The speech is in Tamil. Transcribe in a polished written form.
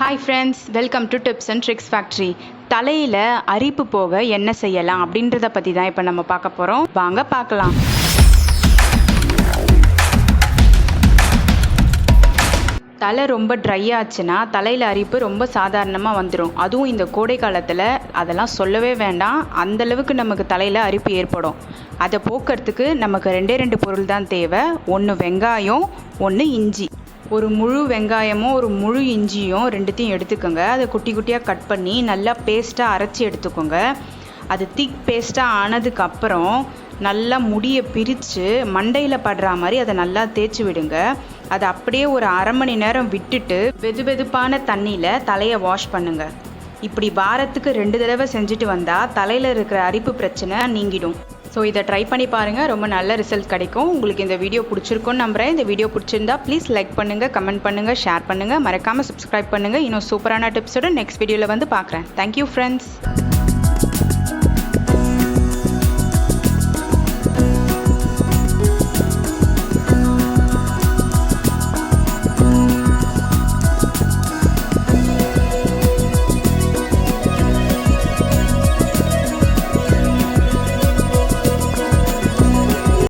Hi friends, welcome to tips and tricks factory. தலையில் அரிப்பு போக என்ன செய்யலாம் அப்படின்றத பற்றி தான் இப்போ நம்ம பார்க்க போகிறோம். வாங்க பார்க்கலாம். தலை ரொம்ப ட்ரை ஆச்சுன்னா தலையில் அரிப்பு ரொம்ப சாதாரணமாக வந்துடும். அதுவும் இந்த கோடை காலத்தில் அதெல்லாம் சொல்லவே வேண்டாம். அந்தளவுக்கு நமக்கு தலையில் அரிப்பு ஏற்படும். அதை போக்குறதுக்கு நமக்கு ரெண்டு பொருள் தான் தேவை. ஒன்று வெங்காயம், ஒன்று இஞ்சி. ஒரு முழு வெங்காயமும் ஒரு முழு இஞ்சியும் ரெண்டுத்தையும் எடுத்துக்கோங்க. அதை குட்டி குட்டியாக கட் பண்ணி நல்லா பேஸ்ட்டாக அரைச்சி எடுத்துக்கோங்க. அது திக் பேஸ்ட்டாக ஆனதுக்கப்புறம் நல்லா முடியை பிரித்து மண்டையில் படுற மாதிரி அதை நல்லா தேய்ச்சி விடுங்க. அதை அப்படியே ஒரு அரை மணி நேரம் விட்டுட்டு வெதுவெதுப்பான தண்ணியில் தலையை வாஷ் பண்ணுங்கள். இப்படி வாரத்துக்கு 2 தடவை செஞ்சுட்டு வந்தால் தலையில் இருக்கிற அரிப்பு பிரச்சனை நீங்கிடும். ஸோ இதை ட்ரை பண்ணி பாருங்கள், ரொம்ப நல்ல ரிசல்ட் கிடைக்கும். உங்களுக்கு இந்த வீடியோ பிடிச்சிருக்குன்னு நம்புகிறேன். இந்த வீடியோ பிடிச்சிருந்தா ப்ளீஸ் லைக் பண்ணுங்கள், கமெண்ட் பண்ணுங்கள், ஷேர் பண்ணுங்கள், மறக்காமல் சப்ஸ்கிரைப் பண்ணுங்கள். இன்னும் சூப்பரான டிப்ஸோட நெக்ஸ்ட் வீடியோவில் வந்து பார்க்குறேன். Thank you friends.